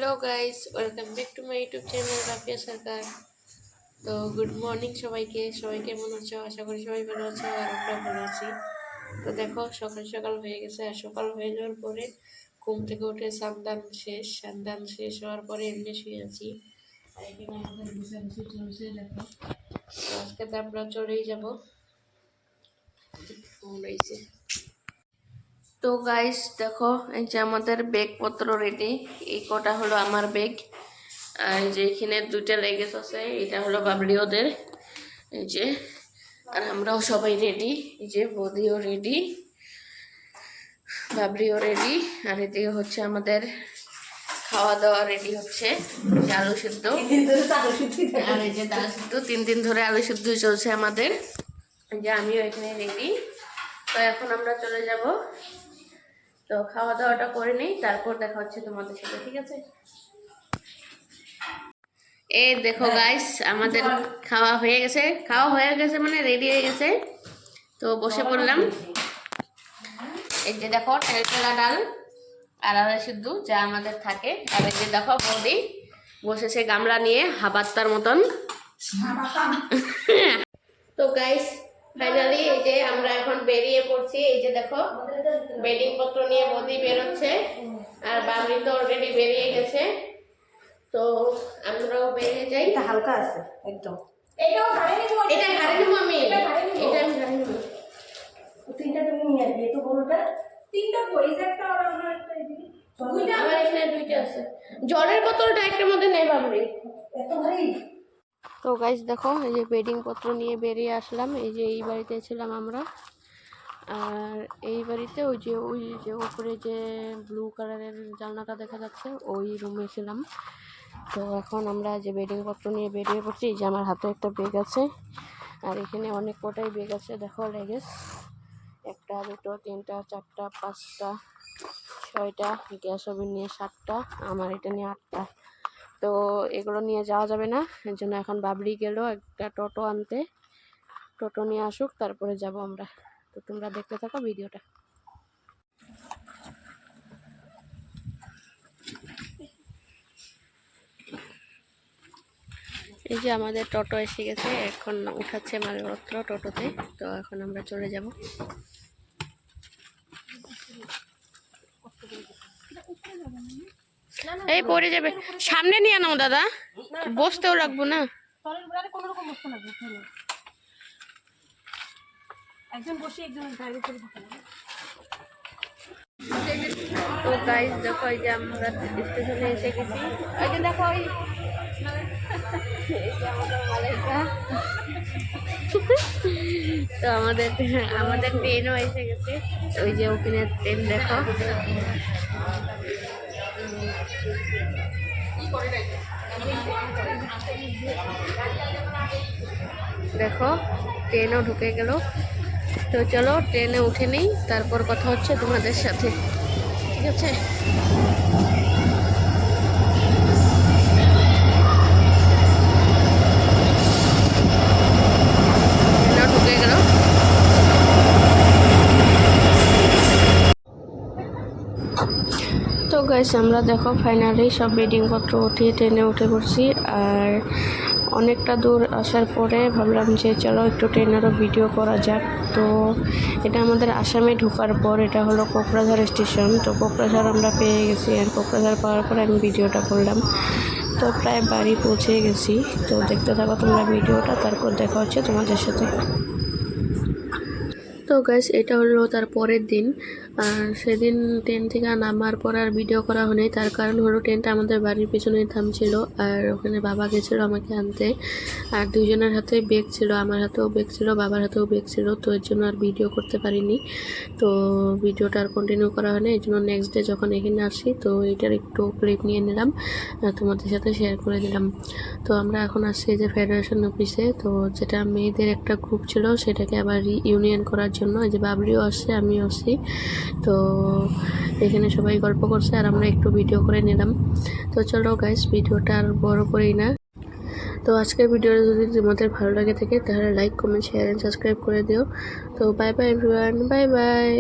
Hello guys, welcome back to my YouTube channel Rafiya Sarkar. তো good morning সবাইকে। সবাই কেমন আছো? আশা করি সবাই ভালো আছো, আর আমরাও ভালো আছি। তো দেখো, সকাল সকাল হয়ে গেছে, আর সকাল হয়ে যাওয়ার পরে ঘুম থেকে উঠে সান্দান শেষ হওয়ার পরে এমনি শুয়ে আছি। আর এখানে আমাদের গুছাগুছি চলছে। দেখো, তো আজকে তো আমরা চলেই যাবো। তো গাইস দেখো, এই যে আমাদের ব্যাগপত্র রেডি। এই কটা হলো আমার ব্যাগ, আর যে এখানে দুইটা লেগেজ আছে, এটা হলো বাবলিওদের। এই যে, আর আমরাও সবাই রেডি। এই যে বৌদিও রেডি, বাবলিও রেডি। আর এদিকে হচ্ছে আমাদের খাওয়া দাওয়া রেডি হচ্ছে। আলু সিদ্ধ, আর এই যে ডাল সিদ্ধ। 3 দিন ধরে আলু সিদ্ধ চলছে আমাদের। যে আমিও এখানে রেডি। তো এখন আমরা চলে যাব। তো খাওয়া দাওয়াটা করে নেই, তারপর দেখা হচ্ছে তোমাদের সাথে, ঠিক আছে? এই দেখো গাইস, আমাদের খাওয়া হয়ে গেছে মানে রেডি হয়ে গেছে। তো বসে পড়লাম। এই যে দেখো, তেলতেলা ডাল আর আলু সিদ্ধ যা আমাদের থাকে। আর এই যে দেখো, বৌদি বসেছে গামলা নিয়ে হাবাত্তার মতন। তো গাইস ফাইনালি এই যে আমরা এখন বেরিয়ে পড়ছি। এই যে দেখো, বেডিং পত্র নিয়ে বৌদি বেরোচ্ছে, আর বাবলি তো অলরেডি বেরিয়ে গেছে। তো আমরাও বেরিয়ে যাই। হালকা আছে একদম। এটা ঘাড়ে নেবো আমি। তিনটা তুমি নিয়ে আসবে, তো বড়টা তিনটা কইজ একটা আর আমরা একটা এদিকে দুইটা। আমার এখানে দুইটা আছে। জলের বোতলটা একটার মধ্যে নেই বাবলি, এত ভারী। তো গাইস দেখো, এই যে বেডিং পত্র নিয়ে বেরিয়ে আসলাম। এই যে এই বাড়িতে ছিলাম আমরা, আর এই বাড়িতে ওই যে উপরে যে ব্লু কালারের জানলাটা দেখা যাচ্ছে, ওই রুমে ছিলাম। তো এখন আমরা যে বেডিং পত্র নিয়ে বেরিয়ে পড়ছি। যে আমার হাতে একটা ব্যাগ আছে, আর এখানে অনেক কটাই ব্যাগ আছে। দেখো, লেগেজ 1, 2, 3, 4, 5, 6টা, গ্যাস ওভেন নিয়ে 7টা, আমার এটা নিয়ে 8টা। তো এগুলো নিয়ে যাওয়া যাবে না, এর জন্য এখন বাবলি গেল একটা টোটো আনতে। টোটো নিয়ে আসুক, তারপরে যাব আমরা। তো তোমরা দেখতে থাকো ভিডিওটা। এই যে আমাদের টোটো এসে গেছে, এখন উঠাচ্ছে মালপত্র টোটোতে। তো এখন আমরা চলে যাব। এই পড়ে যাবে, সামনে নিয়ে নাও দাদা, বসতেও লাগবো না। একজন বসে একজন ড্রাইভার করে থাকে না। তো গাইস দেখো, এই যে আমরা স্টেশনে এসে গেছি। ওই যে দেখো, এই যে আমাদের মালাইকা। তো আমাদের ট্রেনও এসে গেছে। ওই যে ওখানে ট্রেন দেখো। দেখো, ট্রেনও ঢুকে গেল। তো চলো ট্রেনে উঠে নেই, তারপর কথা হচ্ছে তোমাদের সাথে, ঠিক আছে? ঢুকে গেল। তো গাইস, আমরা দেখো ফাইনালি সব বেডিং পত্র উঠিয়ে ট্রেনে উঠে পড়ছি। আর অনেকটা দূর আসার পরে ভাবলাম যে চলো একটু ট্রেনেরও ভিডিও করা যাক। তো এটা আমাদের আসামে ঢোকার পর, এটা হলো কোকরাঝাড় স্টেশন। তো কোকরাঝাড় আমরা পেয়ে গেছি, আর কোকরাঝাড় পাওয়ার পরে আমি ভিডিওটা করলাম। তো প্রায় বাড়ি পৌঁছে গেছি। তো দেখতে থাকো তোমরা ভিডিওটা, তারপর দেখা হচ্ছে তোমাদের সাথে। তো গাইস, এটা হলো তার পরের দিন। আর সেদিন ট্রেন থেকে নামার পর আর ভিডিও করা হয়নি। তার কারণ হলো ট্রেনটা আমাদের বাড়ির পেছনেই থামছিল, আর ওখানে বাবা গেছিলো আমাকে আনতে। আর দুজনের হাতে ব্যাগ ছিল, আমার হাতেও ব্যাগ ছিল, বাবার হাতেও ব্যাগ ছিল। তো এর জন্য আর ভিডিও করতে পারিনি। তো ভিডিওটা আর কন্টিনিউ করা হয়নি। এই জন্য নেক্সট ডে যখন এখানে আসি, তো এটার একটু ক্লিপ নিয়ে নিলাম, তোমাদের সাথে শেয়ার করে দিলাম। তো আমরা এখন আসছি যে ফেডারেশন অফিসে। তো যেটা মেয়েদের একটা গ্রুপ ছিল, সেটাকে আবার ইউনিয়ন করার জন্য। এই যে বাবলিও আসছে, আমিও আসছি। তো এখানে সবাই গল্প করছে, আর আমরা একটু ভিডিও করে নিলাম। তো চলো গাইস, ভিডিওটা আর বড় করেই না। তো আজকের ভিডিওটা যদি তোমাদের ভালো লাগে থাকে, তাহলে like, comment, share and subscribe করে দিও। তো bye bye everyone, bye by.